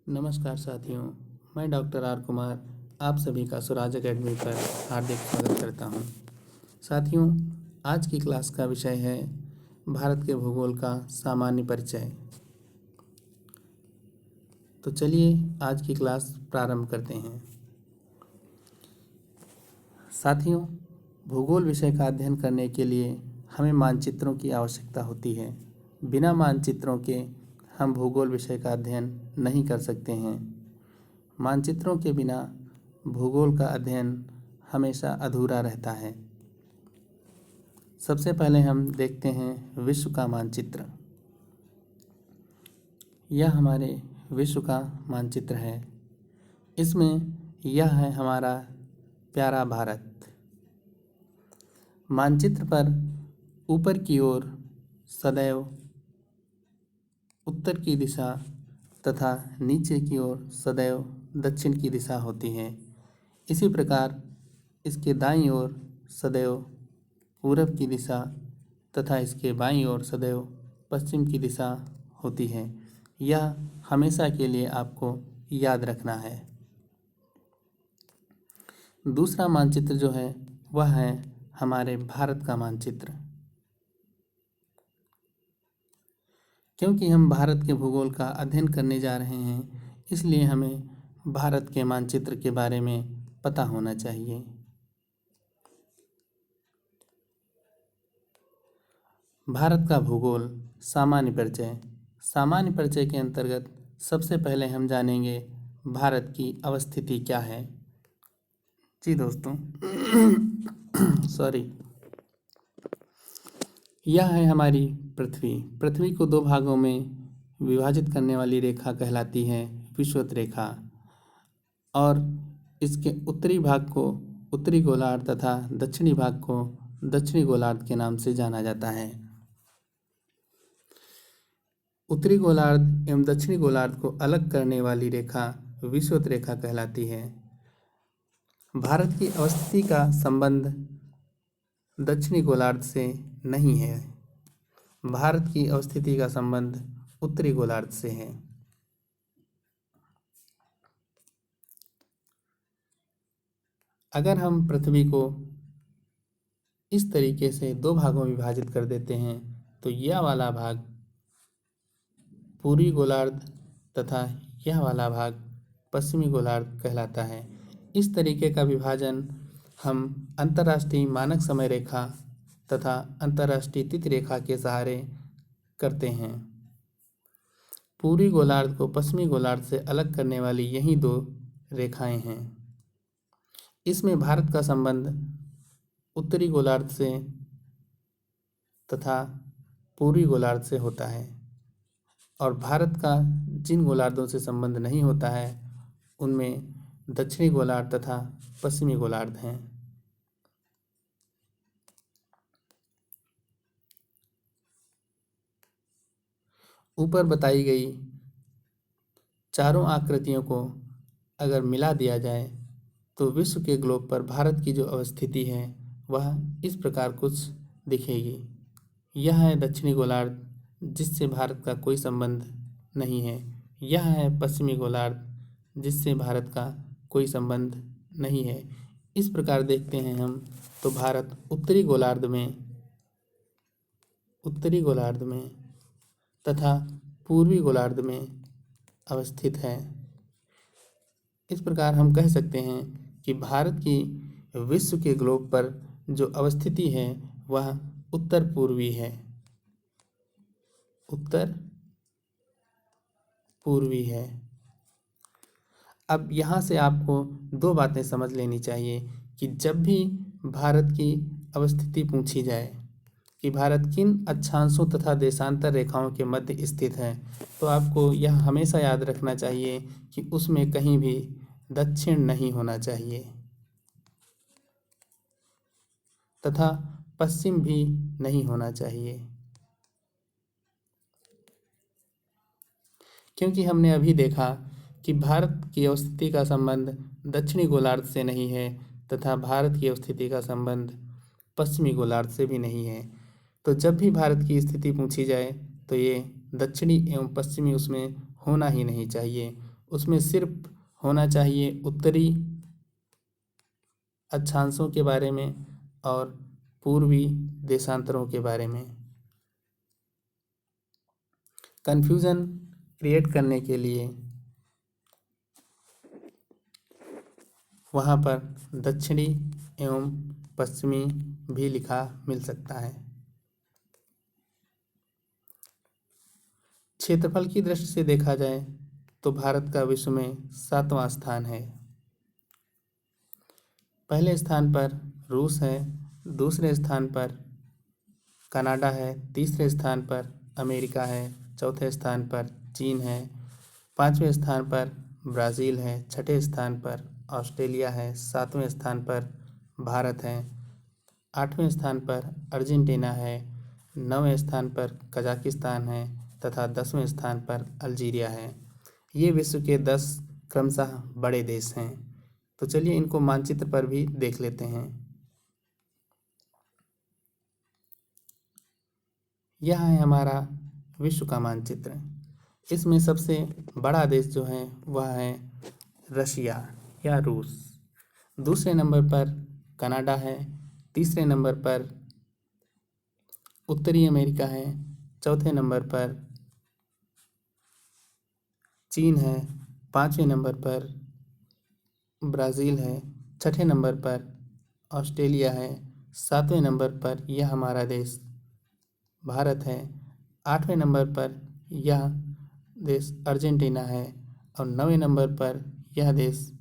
नमस्कार साथियों, मैं डॉक्टर आर कुमार आप सभी का स्वराज अकेडमी पर हार्दिक स्वागत करता हूं। साथियों, आज की क्लास का विषय है भारत के भूगोल का सामान्य परिचय। तो चलिए आज की क्लास प्रारंभ करते हैं। साथियों, भूगोल विषय का अध्ययन करने के लिए हमें मानचित्रों की आवश्यकता होती है। बिना मानचित्रों के हम भूगोल विषय का अध्ययन नहीं कर सकते हैं। मानचित्रों के बिना भूगोल का अध्ययन हमेशा अधूरा रहता है। सबसे पहले हम देखते हैं विश्व का मानचित्र। यह हमारे विश्व का मानचित्र है। इसमें यह है हमारा प्यारा भारत। मानचित्र पर ऊपर की ओर सदैव उत्तर की दिशा तथा नीचे की ओर सदैव दक्षिण की दिशा होती है। इसी प्रकार इसके दाईं ओर सदैव पूरब की दिशा तथा इसके बाईं ओर सदैव पश्चिम की दिशा होती है। यह हमेशा के लिए आपको याद रखना है। दूसरा मानचित्र जो है वह है हमारे भारत का मानचित्र। क्योंकि हम भारत के भूगोल का अध्ययन करने जा रहे हैं, इसलिए हमें भारत के मानचित्र के बारे में पता होना चाहिए। भारत का भूगोल सामान्य परिचय। सामान्य परिचय के अंतर्गत सबसे पहले हम जानेंगे भारत की अवस्थिति क्या है। जी दोस्तों सॉरी, यह है हमारी पृथ्वी। पृथ्वी को दो भागों में विभाजित करने वाली रेखा कहलाती है विषुवत रेखा, और इसके उत्तरी भाग को उत्तरी गोलार्ध तथा दक्षिणी भाग को दक्षिणी गोलार्ध के नाम से जाना जाता है। उत्तरी गोलार्ध एवं दक्षिणी गोलार्ध को अलग करने वाली रेखा विषुवत रेखा कहलाती है। भारत की अवस्थिति का संबंध दक्षिणी गोलार्ध से नहीं है। भारत की अवस्थिति का संबंध उत्तरी गोलार्ध से है। अगर हम पृथ्वी को इस तरीके से दो भागों में विभाजित कर देते हैं तो यह वाला भाग पूर्वी गोलार्ध तथा यह वाला भाग पश्चिमी गोलार्ध कहलाता है। इस तरीके का विभाजन हम अंतर्राष्ट्रीय मानक समय रेखा तथा अंतर्राष्ट्रीय तिथि रेखा के सहारे करते हैं। पूर्वी गोलार्ध को पश्चिमी गोलार्ध से अलग करने वाली यही दो रेखाएं हैं। इसमें भारत का संबंध उत्तरी गोलार्ध से तथा पूर्वी गोलार्ध से होता है, और भारत का जिन गोलार्धों से संबंध नहीं होता है उनमें दक्षिणी गोलार्ध तथा पश्चिमी गोलार्ध हैं। ऊपर बताई गई चारों आकृतियों को अगर मिला दिया जाए तो विश्व के ग्लोब पर भारत की जो अवस्थिति है वह इस प्रकार कुछ दिखेगी। यह है दक्षिणी गोलार्ध जिससे भारत का कोई संबंध नहीं है। यह है पश्चिमी गोलार्ध जिससे भारत का कोई संबंध नहीं है। इस प्रकार देखते हैं हम तो भारत उत्तरी गोलार्ध में तथा पूर्वी गोलार्ध में अवस्थित है। इस प्रकार हम कह सकते हैं कि भारत की विश्व के ग्लोब पर जो अवस्थिति है वह उत्तर पूर्वी है। उत्तर पूर्वी है। अब यहाँ से आपको दो बातें समझ लेनी चाहिए कि जब भी भारत की अवस्थिति पूछी जाए कि भारत किन अक्षांशों तथा देशांतर रेखाओं के मध्य स्थित है, तो आपको यह हमेशा याद रखना चाहिए कि उसमें कहीं भी दक्षिण नहीं होना चाहिए तथा पश्चिम भी नहीं होना चाहिए। क्योंकि हमने अभी देखा कि भारत की अवस्थिति का संबंध दक्षिणी गोलार्ध से नहीं है तथा भारत की अवस्थिति का संबंध पश्चिमी गोलार्ध से भी नहीं है। तो जब भी भारत की स्थिति पूछी जाए तो ये दक्षिणी एवं पश्चिमी उसमें होना ही नहीं चाहिए। उसमें सिर्फ होना चाहिए उत्तरी अक्षांशों के बारे में और पूर्वी देशांतरों के बारे में। कन्फ्यूज़न क्रिएट करने के लिए वहाँ पर दक्षिणी एवं पश्चिमी भी लिखा मिल सकता है। क्षेत्रफल की दृष्टि से देखा जाए तो भारत का विश्व में 7वां स्थान है। पहले स्थान पर रूस है, दूसरे स्थान पर कनाडा है, तीसरे स्थान पर अमेरिका है, चौथे स्थान पर चीन है, पांचवें स्थान पर ब्राज़ील है, छठे स्थान पर ऑस्ट्रेलिया है, सातवें स्थान पर भारत है, आठवें स्थान पर अर्जेंटीना है, नौवें स्थान पर कजाकिस्तान है तथा 10वें स्थान पर अल्जीरिया है। ये विश्व के 10 क्रमशः बड़े देश हैं। तो चलिए इनको मानचित्र पर भी देख लेते हैं। यह है हमारा विश्व का मानचित्र। इसमें सबसे बड़ा देश जो है वह है रशिया या रूस। दूसरे नंबर पर कनाडा है, तीसरे नंबर पर उत्तरी अमेरिका है, चौथे नंबर पर चीन है, पाँचवें नंबर पर ब्राज़ील है, छठे नंबर पर ऑस्ट्रेलिया है, सातवें नंबर पर यह हमारा देश भारत है, आठवें नंबर पर यह देश अर्जेंटीना है और 9वें नंबर पर यह देश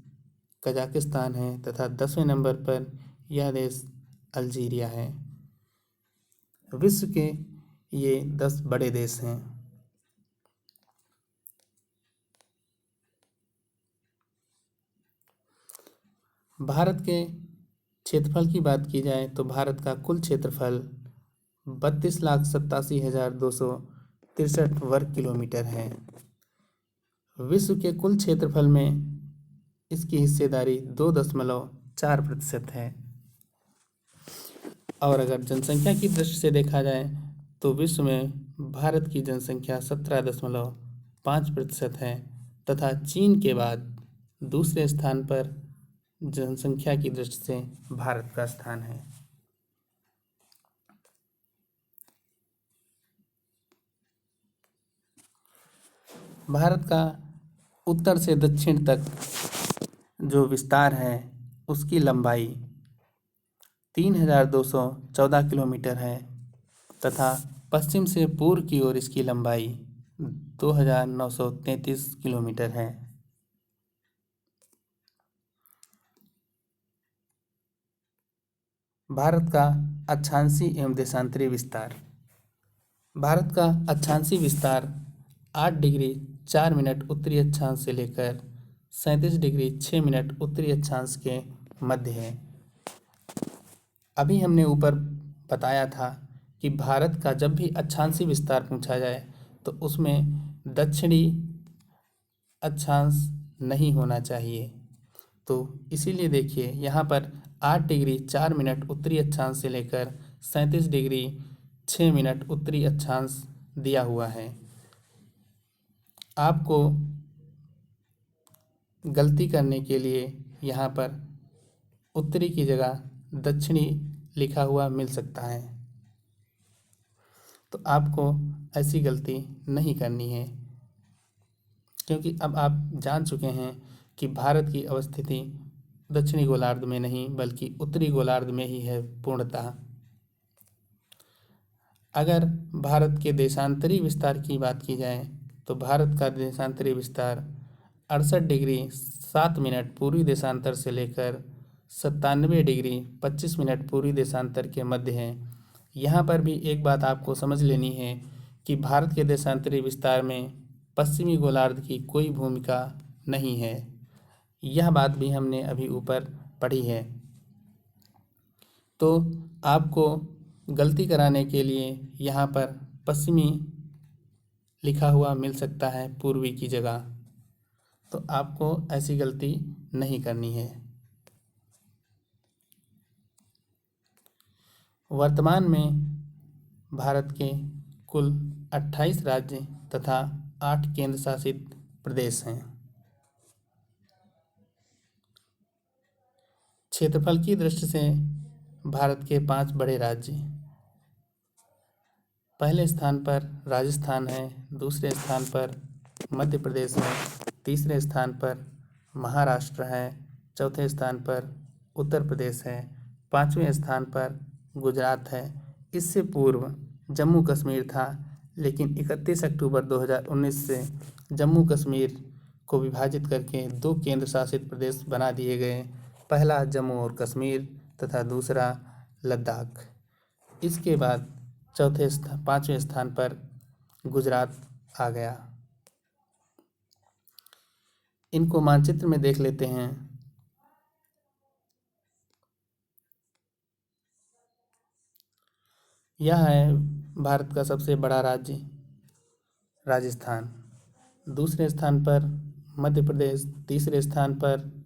कजाकिस्तान है तथा 10वें नंबर पर यह देश अल्जीरिया है। विश्व के ये 10 बड़े देश हैं। भारत के क्षेत्रफल की बात की जाए तो भारत का कुल क्षेत्रफल 32,87,263 वर्ग किलोमीटर है। विश्व के कुल क्षेत्रफल में इसकी हिस्सेदारी 2.4% है। और अगर जनसंख्या की दृष्टि से देखा जाए तो विश्व में भारत की जनसंख्या 17.5% है तथा चीन के बाद दूसरे स्थान पर जनसंख्या की दृष्टि से भारत का स्थान है। भारत का उत्तर से दक्षिण तक जो विस्तार है उसकी लंबाई 3,214 किलोमीटर है तथा पश्चिम से पूर्व की ओर इसकी लंबाई 2,933 किलोमीटर है। भारत का अक्षांशीय एवं देशांतरी विस्तार। भारत का अक्षांशीय विस्तार 8 डिग्री 4 मिनट उत्तरी अक्षांश से लेकर 37 डिग्री 6 मिनट उत्तरी अक्षांश के मध्य है। अभी हमने ऊपर बताया था कि भारत का जब भी अक्षांशीय विस्तार पूछा जाए तो उसमें दक्षिणी अक्षांश नहीं होना चाहिए। तो इसीलिए देखिए यहाँ पर 8 डिग्री 4 मिनट उत्तरी अक्षांश से लेकर 37 डिग्री 6 मिनट उत्तरी अक्षांश दिया हुआ है। आपको गलती करने के लिए यहाँ पर उत्तरी की जगह दक्षिणी लिखा हुआ मिल सकता है, तो आपको ऐसी गलती नहीं करनी है क्योंकि अब आप जान चुके हैं कि भारत की अवस्थिति दक्षिणी गोलार्ध में नहीं बल्कि उत्तरी गोलार्ध में ही है पूर्णतः। अगर भारत के देशांतरी विस्तार की बात की जाए तो भारत का देशांतरी विस्तार 68 डिग्री 7 मिनट पूर्वी देशांतर से लेकर 97 डिग्री 25 मिनट पूर्वी देशांतर के मध्य है। यहाँ पर भी एक बात आपको समझ लेनी है कि भारत के देशांतरी विस्तार में पश्चिमी गोलार्ध की कोई भूमिका नहीं है। यह बात भी हमने अभी ऊपर पढ़ी है। तो आपको गलती कराने के लिए यहाँ पर पश्चिमी लिखा हुआ मिल सकता है पूर्वी की जगह, तो आपको ऐसी गलती नहीं करनी है। वर्तमान में भारत के कुल 28 राज्य तथा 8 केंद्र शासित प्रदेश हैं। क्षेत्रफल की दृष्टि से भारत के 5 बड़े राज्य। पहले स्थान पर राजस्थान है, दूसरे स्थान पर मध्य प्रदेश है, तीसरे स्थान पर महाराष्ट्र है, चौथे स्थान पर उत्तर प्रदेश है, 5वें स्थान पर गुजरात है। इससे पूर्व जम्मू कश्मीर था, लेकिन 31 अक्टूबर 2019 से जम्मू कश्मीर को विभाजित करके 2 केंद्र शासित प्रदेश बना दिए गए। पहला जम्मू और कश्मीर तथा दूसरा लद्दाख। इसके बाद 5वें स्थान पर गुजरात आ गया। इनको मानचित्र में देख लेते हैं। यह है भारत का सबसे बड़ा राज्य राजस्थान। दूसरे स्थान पर मध्य प्रदेश, तीसरे स्थान पर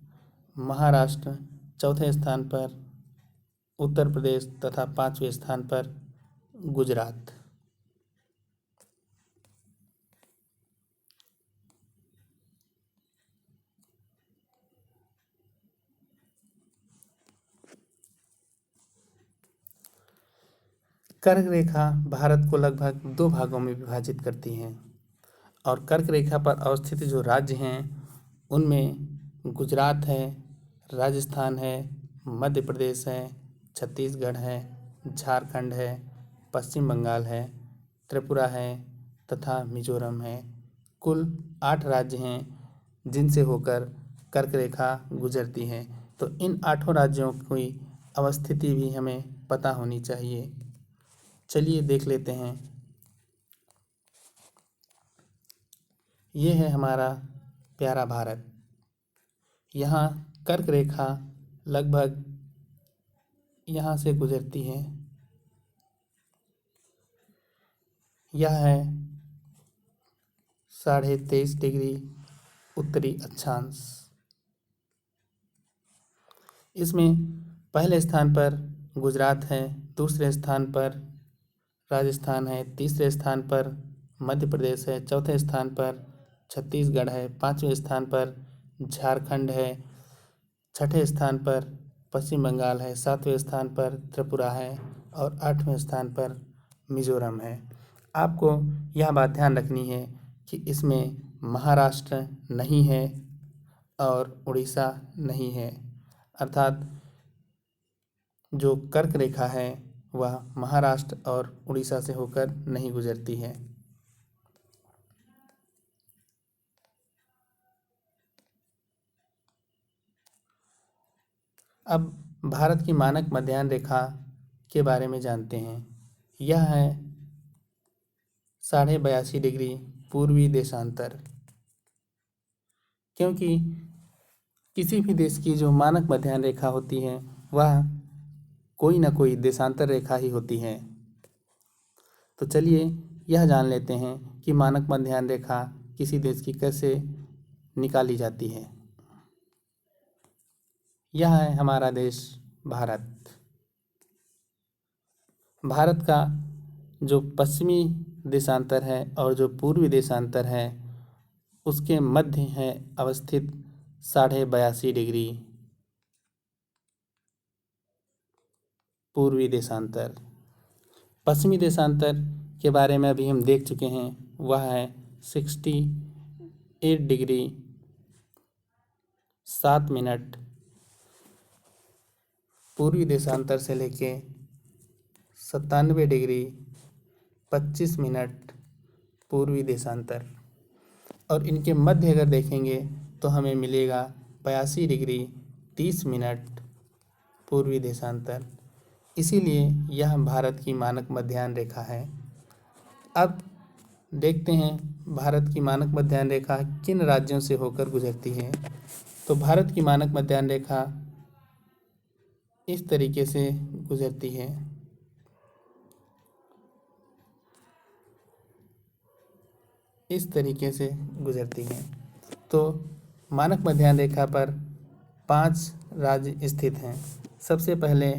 महाराष्ट्र, चौथे स्थान पर उत्तर प्रदेश तथा 5वें स्थान पर गुजरात। कर्क रेखा भारत को लगभग 2 भागों में विभाजित करती है और कर्क रेखा पर अवस्थित जो राज्य हैं उनमें गुजरात है, राजस्थान है, मध्य प्रदेश है, छत्तीसगढ़ है, झारखंड है, पश्चिम बंगाल है, त्रिपुरा है तथा मिजोरम है। कुल 8 राज्य हैं जिनसे होकर कर्क रेखा गुजरती है। तो इन 8 राज्यों की अवस्थिति भी हमें पता होनी चाहिए। चलिए देख लेते हैं। ये है हमारा प्यारा भारत। यहाँ कर्क रेखा लगभग यहाँ से गुजरती है। यह है 23.5 डिग्री उत्तरी अक्षांश। इसमें पहले स्थान पर गुजरात है, दूसरे स्थान पर राजस्थान है, तीसरे स्थान पर मध्य प्रदेश है, चौथे स्थान पर छत्तीसगढ़ है, 5वें स्थान पर झारखंड है, 6ठे स्थान पर पश्चिम बंगाल है, 7वें स्थान पर त्रिपुरा है और 8वें स्थान पर मिजोरम है। आपको यह बात ध्यान रखनी है कि इसमें महाराष्ट्र नहीं है और उड़ीसा नहीं है, अर्थात जो कर्क रेखा है वह महाराष्ट्र और उड़ीसा से होकर नहीं गुजरती है। अब भारत की मानक मध्याह्न रेखा के बारे में जानते हैं। यह है 82.5 डिग्री पूर्वी देशांतर। क्योंकि किसी भी देश की जो मानक मध्याह्न रेखा होती है वह कोई ना कोई देशांतर रेखा ही होती है। तो चलिए यह जान लेते हैं कि मानक मध्याह्न रेखा किसी देश की कैसे निकाली जाती है। यह है हमारा देश भारत। भारत का जो पश्चिमी देशांतर है और जो पूर्वी देशांतर है उसके मध्य है अवस्थित 82.5 डिग्री पूर्वी देशांतर। पश्चिमी देशांतर के बारे में अभी हम देख चुके हैं, वह है 68 डिग्री 7 मिनट पूर्वी देशांतर से लेके 97 डिग्री 25 मिनट पूर्वी देशांतर। और इनके मध्य अगर देखेंगे तो हमें मिलेगा 82 डिग्री 30 मिनट पूर्वी देशांतर। इसीलिए यह भारत की मानक मध्याह्न रेखा है। अब देखते हैं भारत की मानक मध्याह्न रेखा किन राज्यों से होकर गुजरती है। तो भारत की मानक मध्याह्न रेखा इस तरीके से गुजरती है। इस तरीके से गुजरती है। तो मानक मध्याह्न रेखा पर 5 राज्य स्थित हैं। सबसे पहले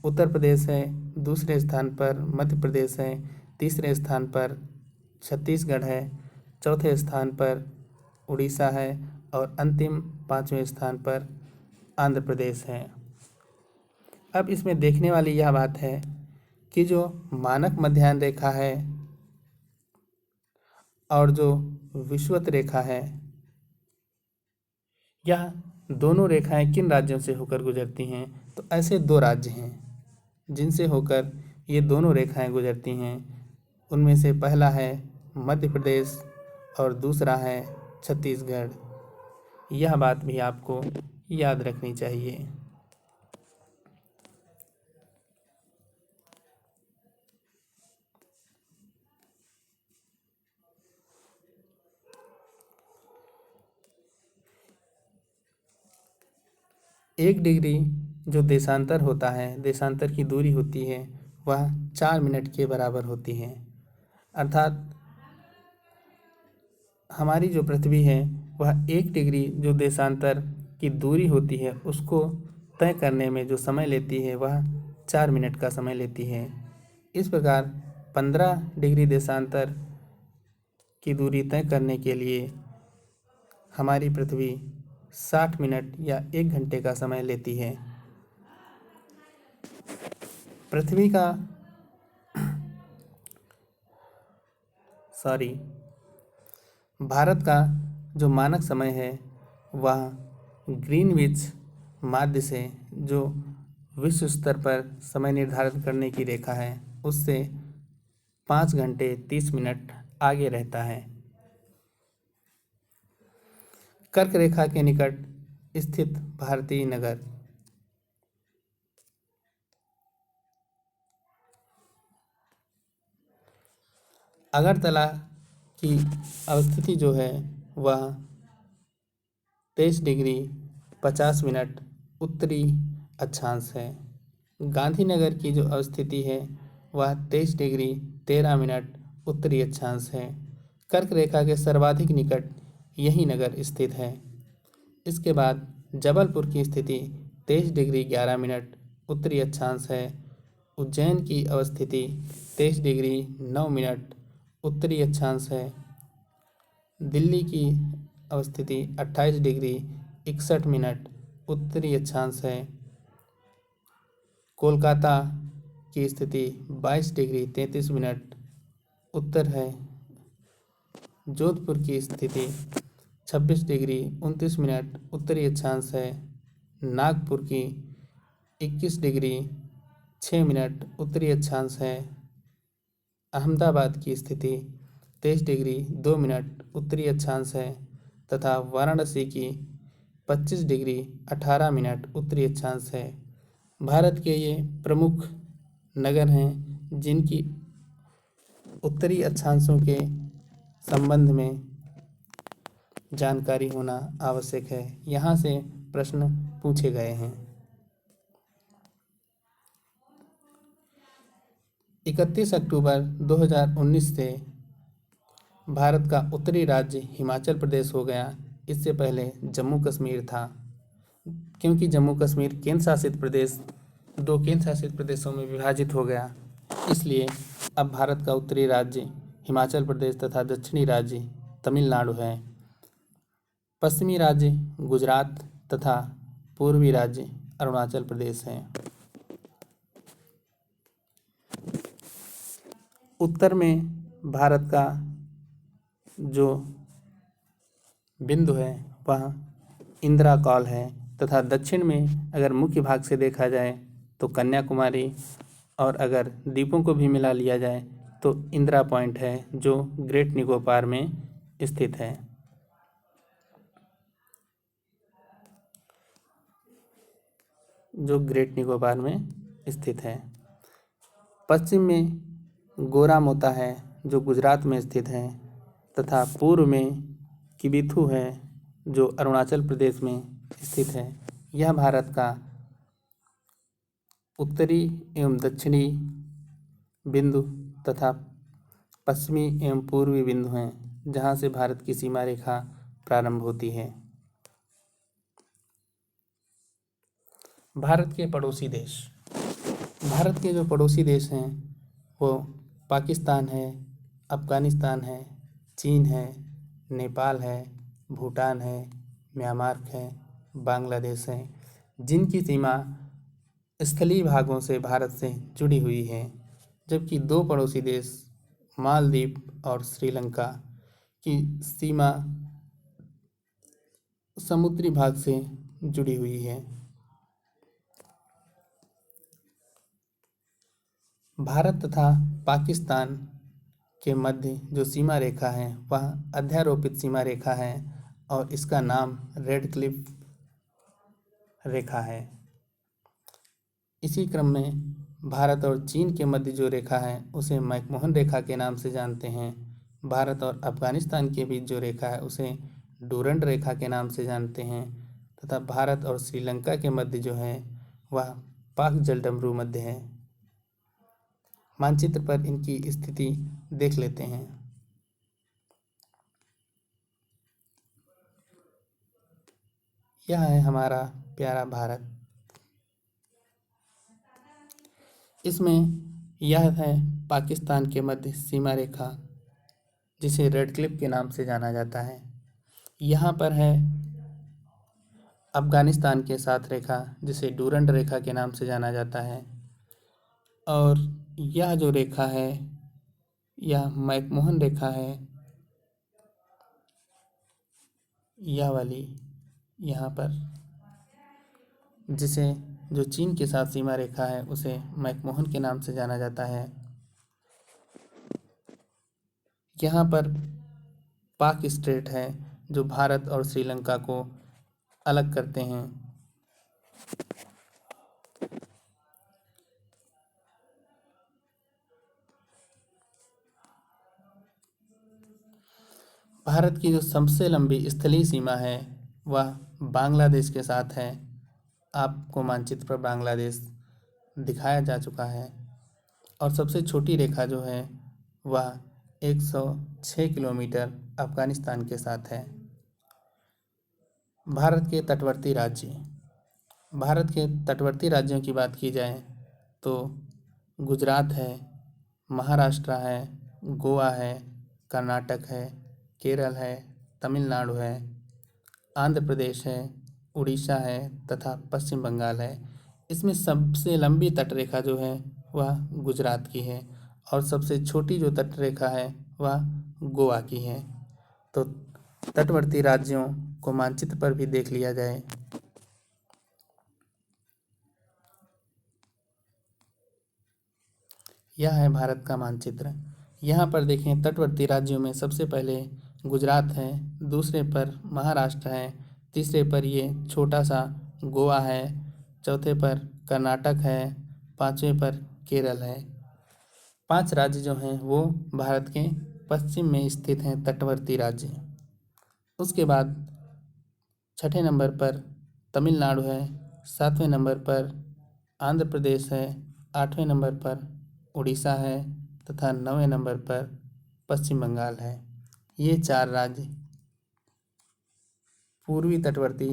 उत्तर प्रदेश है, दूसरे स्थान पर मध्य प्रदेश है, तीसरे स्थान पर छत्तीसगढ़ है, चौथे स्थान पर उड़ीसा है और अंतिम 5वें स्थान पर आंध्र प्रदेश है। अब इसमें देखने वाली यह बात है कि जो मानक मध्याह्न रेखा है और जो विषुवत रेखा है, यह दोनों रेखाएं किन राज्यों से होकर गुजरती हैं। तो ऐसे दो राज्य हैं जिनसे होकर ये दोनों रेखाएं गुजरती हैं। उनमें से पहला है मध्य प्रदेश और दूसरा है छत्तीसगढ़। यह बात भी आपको याद रखनी चाहिए। एक डिग्री जो देशांतर होता है, देशांतर की दूरी होती है, वह 4 मिनट के बराबर होती है। अर्थात हमारी जो पृथ्वी है वह 1 डिग्री जो देशांतर की दूरी होती है उसको तय करने में जो समय लेती है वह 4 मिनट का समय लेती है। इस प्रकार 15 डिग्री देशांतर की दूरी तय करने के लिए हमारी पृथ्वी 60 मिनट या 1 घंटे का समय लेती है। पृथ्वी का भारत का जो मानक समय है वह ग्रीनविच माध्य से जो विश्व स्तर पर समय निर्धारित करने की रेखा है उससे 5 घंटे 30 मिनट आगे रहता है। कर्क रेखा के निकट स्थित भारतीय नगर। अगरतला की अवस्थिति जो है वह 23 डिग्री 50 मिनट उत्तरी अक्षांश है। गांधीनगर की जो अवस्थिति है वह 23 डिग्री 13 मिनट उत्तरी अक्षांश है। कर्क रेखा के सर्वाधिक निकट यही नगर स्थित है। इसके बाद जबलपुर की स्थिति 23 डिग्री 11 मिनट उत्तरी अक्षांश है। उज्जैन की अवस्थिति 23 डिग्री 9 मिनट उत्तरी अक्षांश है। दिल्ली की अवस्थिति 28 डिग्री 61 मिनट उत्तरी अक्षांश है। कोलकाता की स्थिति 22 डिग्री 33 मिनट उत्तर है। जोधपुर की स्थिति 26 डिग्री 29 मिनट उत्तरी अक्षांश है। नागपुर की 21 डिग्री 6 मिनट उत्तरी अक्षांश है। अहमदाबाद की स्थिति 23 डिग्री 2 मिनट उत्तरी अक्षांश है तथा वाराणसी की 25 डिग्री 18 मिनट उत्तरी अक्षांश है। भारत के ये प्रमुख नगर हैं जिनकी उत्तरी अक्षांशों के संबंध में जानकारी होना आवश्यक है। यहाँ से प्रश्न पूछे गए हैं। 31 अक्टूबर 2019 से भारत का उत्तरी राज्य हिमाचल प्रदेश हो गया। इससे पहले जम्मू कश्मीर था। क्योंकि जम्मू कश्मीर केंद्र शासित प्रदेश 2 केंद्र शासित प्रदेशों में विभाजित हो गया, इसलिए अब भारत का उत्तरी राज्य हिमाचल प्रदेश तथा दक्षिणी राज्य तमिलनाडु है। पश्चिमी राज्य गुजरात तथा पूर्वी राज्य अरुणाचल प्रदेश है। उत्तर में भारत का जो बिंदु है वह इंदिरा कॉल है तथा दक्षिण में अगर मुख्य भाग से देखा जाए तो कन्याकुमारी और अगर द्वीपों को भी मिला लिया जाए तो इंदिरा पॉइंट है जो ग्रेट निकोबार में स्थित है। स्थित है। पश्चिम में गोरा मोता है जो गुजरात में स्थित है तथा पूर्व में किबिथु है जो अरुणाचल प्रदेश में स्थित है। यह भारत का उत्तरी एवं दक्षिणी बिंदु तथा पश्चिमी एवं पूर्वी बिंदु हैं जहाँ से भारत की सीमा रेखा प्रारंभ होती है। भारत के पड़ोसी देश। भारत के जो पड़ोसी देश हैं वो पाकिस्तान है, अफ़गानिस्तान है, चीन है, नेपाल है, भूटान है, म्यांमार है, बांग्लादेश है, जिनकी सीमा स्थलीय भागों से भारत से जुड़ी हुई है, जबकि दो पड़ोसी देश मालदीव और श्रीलंका की सीमा समुद्री भाग से जुड़ी हुई है। भारत तथा पाकिस्तान के मध्य जो सीमा रेखा है वह अध्यारोपित सीमा रेखा है और इसका नाम रेड क्लिफ रेखा है। इसी क्रम में भारत और चीन के मध्य जो रेखा है उसे मैकमोहन रेखा के नाम से जानते हैं। भारत और अफगानिस्तान के बीच जो रेखा है उसे डूरंड रेखा के नाम से जानते हैं तथा भारत और श्रीलंका के मध्य जो है वह पाक जलडमरू मध्य है। मानचित्र पर इनकी स्थिति देख लेते हैं। यह है हमारा प्यारा भारत। इसमें यह है पाकिस्तान के मध्य सीमा रेखा जिसे रेड क्लिफ के नाम से जाना जाता है। यहाँ पर है अफगानिस्तान के साथ रेखा जिसे डूरंड रेखा के नाम से जाना जाता है और यह जो रेखा है यह मैकमोहन रेखा है। यह वाली यहाँ पर जिसे जो चीन के साथ सीमा रेखा है उसे मैकमोहन के नाम से जाना जाता है। यहाँ पर पाक स्ट्रेट है जो भारत और श्रीलंका को अलग करते हैं। भारत की जो सबसे लंबी स्थलीय सीमा है वह बांग्लादेश के साथ है। आपको मानचित्र पर बांग्लादेश दिखाया जा चुका है और सबसे छोटी रेखा जो है वह 106 किलोमीटर अफगानिस्तान के साथ है। भारत के तटवर्ती राज्य। भारत के तटवर्ती राज्यों की बात की जाए तो गुजरात है, महाराष्ट्र है, गोवा है, कर्नाटक है, केरल है, तमिलनाडु है, आंध्र प्रदेश है, उड़ीसा है तथा पश्चिम बंगाल है। इसमें सबसे लंबी तटरेखा जो है वह गुजरात की है और सबसे छोटी जो तटरेखा है वह गोवा की है। तो तटवर्ती राज्यों को मानचित्र पर भी देख लिया जाए। यह है भारत का मानचित्र। यहाँ पर देखें तटवर्ती राज्यों में सबसे पहले गुजरात है, दूसरे पर महाराष्ट्र है, तीसरे पर ये छोटा सा गोवा है, चौथे पर कर्नाटक है, पांचवें पर केरल है। 5 राज्य जो हैं वो भारत के पश्चिम में स्थित हैं तटवर्ती राज्य। उसके बाद छठे नंबर पर तमिलनाडु है, 7वें नंबर पर आंध्र प्रदेश है, 8वें नंबर पर उड़ीसा है तथा 9वें नंबर पर पश्चिम बंगाल है। ये 4 राज्य पूर्वी तटवर्ती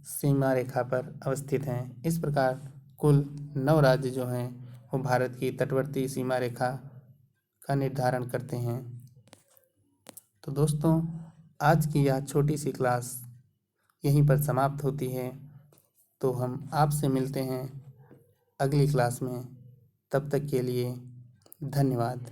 सीमा रेखा पर अवस्थित हैं। इस प्रकार कुल 9 राज्य जो हैं वो भारत की तटवर्ती सीमा रेखा का निर्धारण करते हैं। तो दोस्तों आज की यह छोटी सी क्लास यहीं पर समाप्त होती है। तो हम आपसे मिलते हैं अगली क्लास में। तब तक के लिए धन्यवाद।